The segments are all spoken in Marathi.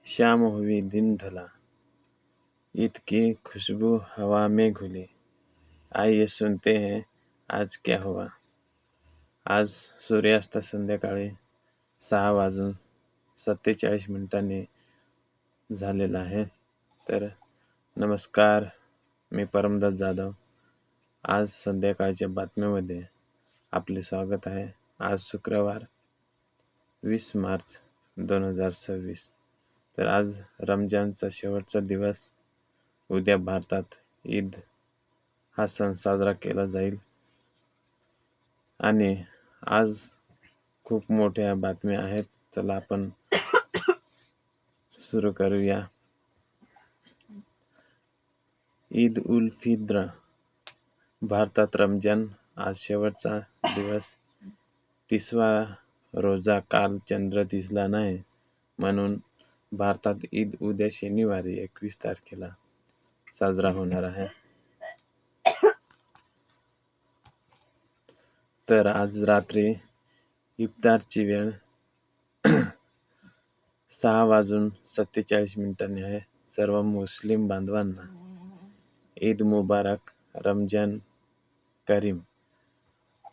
शाम हुई दिन ढला, ईद की खुशबू हवा में घुली। आइए सुनते हैं आज क्या हुआ। आज सूर्यास्त संध्याकाळी 6:47 झालेला आहे. तर नमस्कार, मी परमदास जाधव. आज संध्याकाळच्या बातम्यामध्ये आपले स्वागत आहे. आज शुक्रवार 20 मार्च 2026. तर आज रमजानचा शेवटचा दिवस. उद्या भारतात ईद हा सण साजरा केला जाईल आणि आज खूप मोठ्या बातम्या आहेत. चला आपण सुरू करूया. ईद उल फित्र, भारतात रमजान आज शेवटचा दिवस. 30वा रोजा. काल चंद्र दिसला नाही म्हणून भारतात ईद उद्या शनिवारी 21 तारखेला साजरा होणार आहे. तर आज रात्री इफ्तारची वेळ 6:47 आहे. सर्व मुस्लिम बांधवांना ईद मुबारक, रमजान करीम.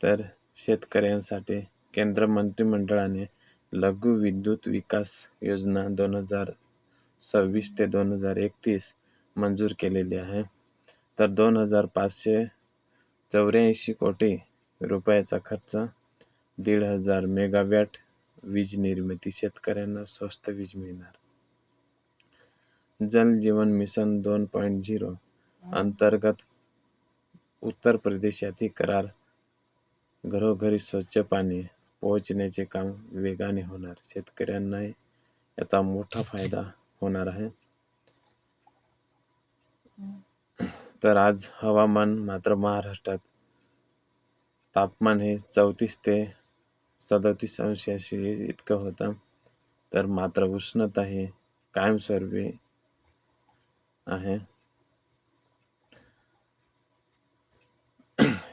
तर शेतकऱ्यांसाठी केंद्र मंत्रिमंडळाने लघु विद्युत विकास योजना 2026 ते 2031 मंजूर केलेली आहे. तर 2,584 कोटी रुपयाचा खर्च, 1,500 मेगावॅट वीज निर्मिती. शेतकऱ्यांना स्वस्त वीज मिळणार. जल जीवन मिशन 2.0 अंतर्गत उत्तर प्रदेशातील करार घरोघरी स्वच्छ पाणी पोहोचण्याचे काम वेगाने होणार. शेतकऱ्यांना याचा मोठा फायदा होणार आहे. तर आज हवामान मात्र महाराष्ट्रात तापमान हे 34 ते 37 अंश सेल्सिअस इतकं होतं. तर मात्र उष्णता ही कायमस्वरूपी आहे.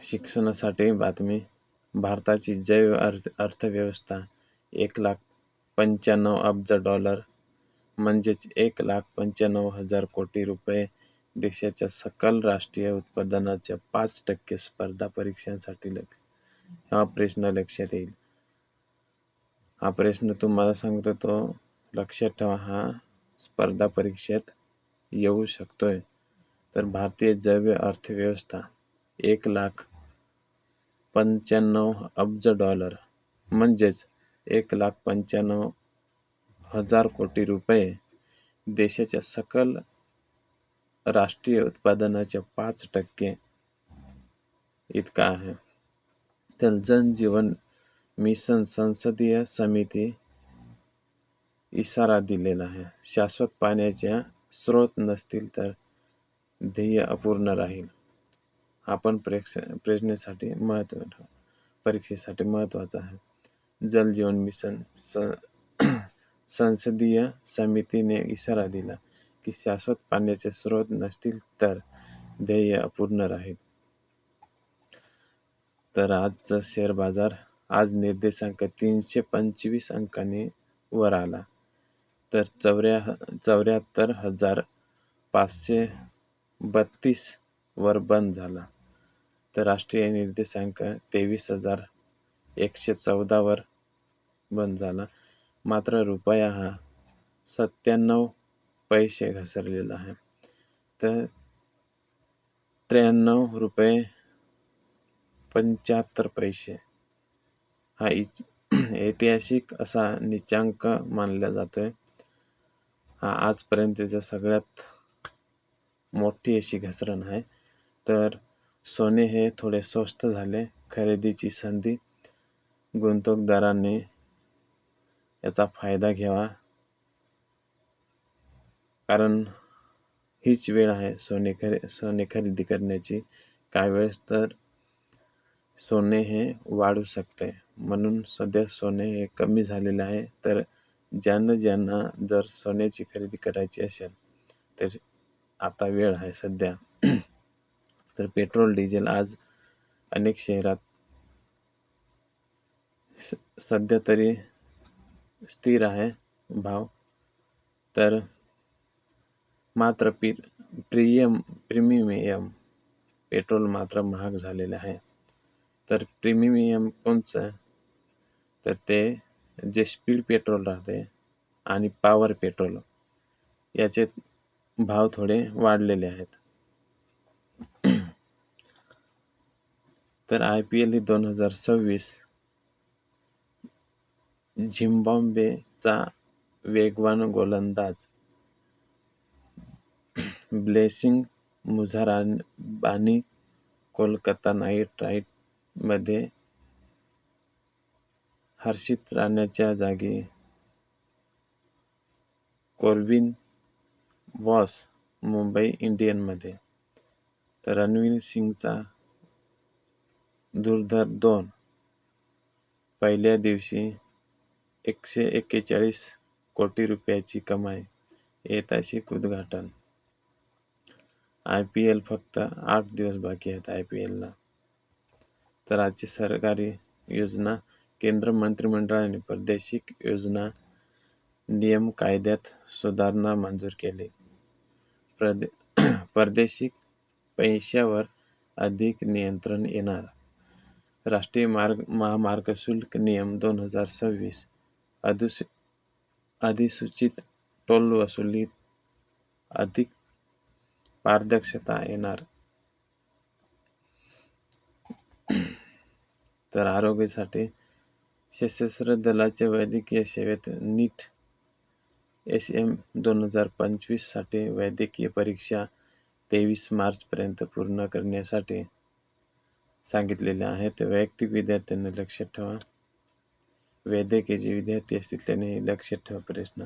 शिक्षणासाठी बातमी. भारताची जैव अर्थव्यवस्था $1,95 अब्ज, म्हणजेच 1,95,000 कोटी रुपये. देशाच्या सकल राष्ट्रीय उत्पादनाच्या 5% स्पर्धा परीक्षांसाठी हा प्रश्न लक्षात येईल. हा प्रश्न तुम्हाला सांगतो तो लक्षात ठेवा. हा स्पर्धा परीक्षेत येऊ शकतोय. तर भारतीय जैव अर्थव्यवस्था $1,95 अब्ज, म्हणजेच 1,95,000 कोटी रुपये. देशाच्या सकल राष्ट्रीय उत्पादनाच्या 5% इतका आहे. तर जल जीवन मिशन संसदीय समिती इशारा दिलेला आहे. शाश्वत पाण्याच्या स्रोत नसतील तर ध्येय अपूर्ण राहील. हा पण परीक्षेसाठी महत्त्वाचा आहे. जल जीवन मिशन संसदीय समितीने इशारा दिला की शाश्वत पाण्याचे स्रोत नसतील तर ध्येय अपूर्ण राहील. तर आजचा शेअर बाजार. आज निर्देशांक 325 अंकांनी वर आला. तर 74,532 वर बंद झाला. तर राष्ट्रीय निर्देशांक 23,114 वर बंद झाला. मात्र रुपया हा 97 पैसे घसरलेला आहे. तर 93 रुपये 75 पैसे हा ऐतिहासिक असा नीचांक मानला जातोय. हा आजपर्यंतचा सगळ्यात मोठी अशी घसरण आहे. तर सोने हे थोडे स्वस्त झाले. खरेदीची संधी. गुंतवणूकदारांनी याचा फायदा घ्यावा, कारण हीच वेळ आहे सोने खरेदी करण्याची. काही वेळेस तर सोने हे वाढू शकते, म्हणून सध्या सोने हे कमी झालेले आहे. तर ज्यांना जर सोन्याची खरेदी करायची असेल तर आता वेळ आहे सध्या. तर पेट्रोल डिझेल आज अनेक शहरात सध्या तरी स्थिर आहे भाव. तर मात्र प्रीमियम पेट्रोल मात्र महाग झालेले आहे. तर प्रीमियम कोणचं? तर ते जे स्पीड पेट्रोल राहते आणि पॉवर पेट्रोल याचे भाव थोडे वाढलेले आहेत. तर IPL 2026 झिम्बाब्वेचा वेगवान गोलंदाज ब्लेसिंग मुझाराबानी कोलकाता नाईट रायडर्समध्ये हर्षित राणाच्या जागी कोर्बिन बॉस मुंबई इंडियन्समध्ये. तर रणवीर सिंगचा धुरंधर 2 पहिल्या दिवशी 141 कोटी रुपयाची कमाई, ऐतिहासिक उद्घाटन. IPL फक्त 8 दिवस बाकी आहेत IPLला. तर आजची सरकारी योजना. केंद्र मंत्रिमंडळाने प्रादेशिक योजना नियम कायद्यात सुधारणा मंजूर केली. प्रादेशिक पैशावर अधिक नियंत्रण येणार. राष्ट्रीय महामार्ग शुल्क नियम 2026 अधिसूचित टोल वसुलीत अधिक पारदर्शकता येणार. तर आरोग्यासाठी सशस्त्र दलाच्या वैद्यकीय सेवेत नीट SM 2025 साठी वैद्यकीय परीक्षा 23 मार्चपर्यंत पूर्ण करण्यासाठी सांगितलेले आहे. वैयक्तिक विद्यार्थ्यांना लक्षात ठेवा. वैद्यकीय जे विद्यार्थी असतील त्यांनी लक्षात ठेवा प्रश्न.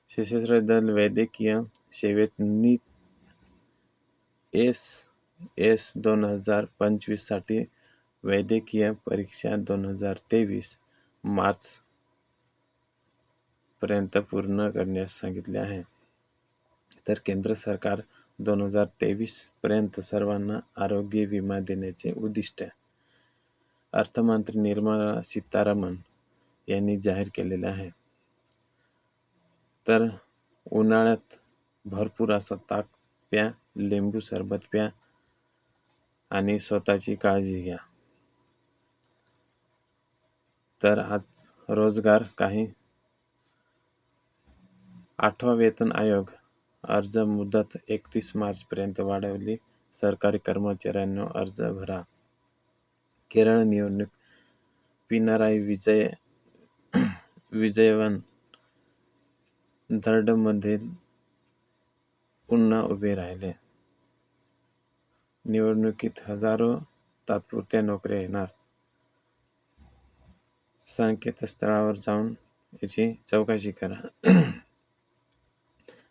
सशस्त्र दल वैद्यकीय सेवेत नीट SS 2025 साठी वैद्यकीय परीक्षा 2023 मार्च पर्यंत पूर्ण करण्यास सांगितले आहे. तर केंद्र सरकार 2023 पर्यंत सर्वांना आरोग्य विमा देण्याचे उद्दिष्ट अर्थमंत्री निर्मला सीतारामन यांनी जाहीर केलेले आहे. तर उन्हाळ्यात भरपूर असा ताक प्या, लिंबू सरबत प्या आणि स्वतःची काळजी घ्या. तर आज रोजगार काही 8वा वेतन आयोग अर्ज मुदत 31 मार्चपर्यंत वाढवली. सरकारी कर्मचाऱ्यांनो अर्ज भरा. केरळ निवडणूक. पिनाराई विजयन थर्डमध्ये पुन्हा उभे राहिले. निवडणुकीत हजारो तात्पुरत्या नोकऱ्या येणार. संकेतस्थळावर जाऊन याची चौकशी करा.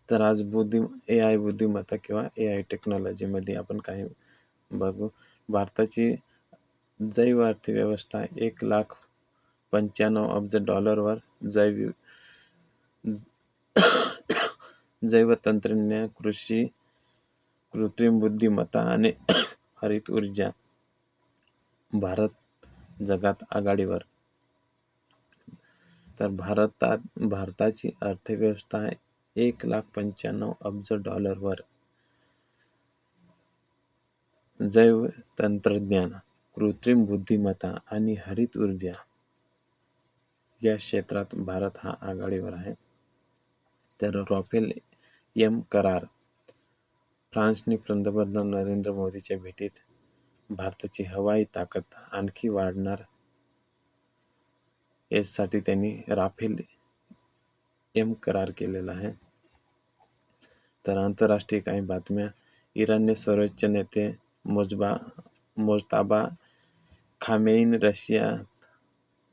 तर आज AI बुद्धिमत्ता किंवा AI टेक्नॉलॉजीमध्ये आपण काही बघू. भारताची जैव अर्थव्यवस्था $1,95 अब्ज वर जैव तंत्रज्ञान, कृषी, कृत्रिम बुद्धिमत्ता आणि हरित ऊर्जा. भारत जगात आघाडीवर. तर भारताची अर्थव्यवस्था $1,95 अब्ज वर जैव तंत्रज्ञान, कृत्रिम बुद्धिमत्ता आणि हरित ऊर्जा या क्षेत्रात भारत हा आघाडीवर आहे. तर राफेल करार. फ्रान्सने पंतप्रधान नरेंद्र मोदींच्या भेटीत भारताची हवाई ताकद आणखी वाढणार यासाठी त्यांनी राफेल करार केलेला आहे. तर आंतरराष्ट्रीय काही बातम्या. इराणने सर्वोच्च नेते मोजताबा खामेनी रशियात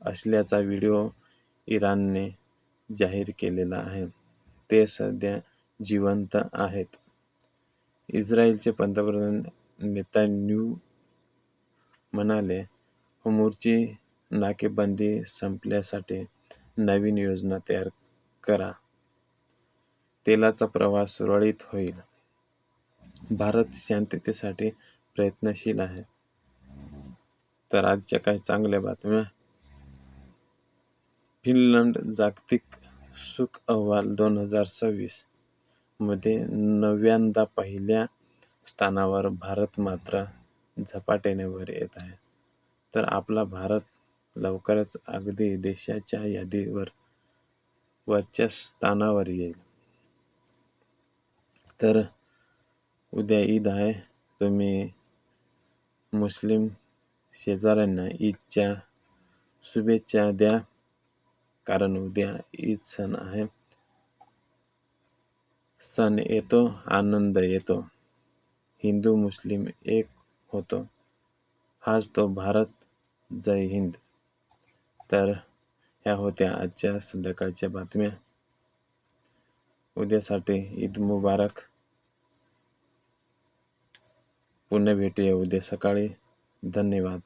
असल्याचा व्हिडिओ इराणने जाहीर केलेला आहे. ते सध्या जिवंत आहेत. इस्रायलचे पंतप्रधान नेतान्याहू म्हणाले, होर्मुझची नाकेबंदी संपण्यासाठी नवीन योजना तयार करा. तेलाचा प्रवाह सुरळीत होईल. भारत शांततेसाठी प्रयत्नशील आहे. तर आजच्या काही चांगल्या बातम्या. फिनलंड जागतिक सुख अहवाल 2026 मध्ये 9व्यांदा पहिल्या स्थानावर भारत मात्र झपाट्याने वर येत आहे. तर आपला भारत लवकरच अगदी देशाच्या यादीवर वरच्या स्थानावर येईल. तर उद्या ईद आहे. तुम्ही मुस्लिम शेजाऱ्यांना ईदच्या शुभेच्छा द्या, कारण उद्या ईद सण आहे. सण येतो, आनंद येतो, हिंदू मुस्लिम एक होतो, हाच तो भारत. जय हिंद. तर ह्या होत्या आजच्या संध्याकाळच्या बातम्या. उद्यासाठी ईद मुबारक. पुन्हा भेटूया उद्या सकाळी. धन्यवाद.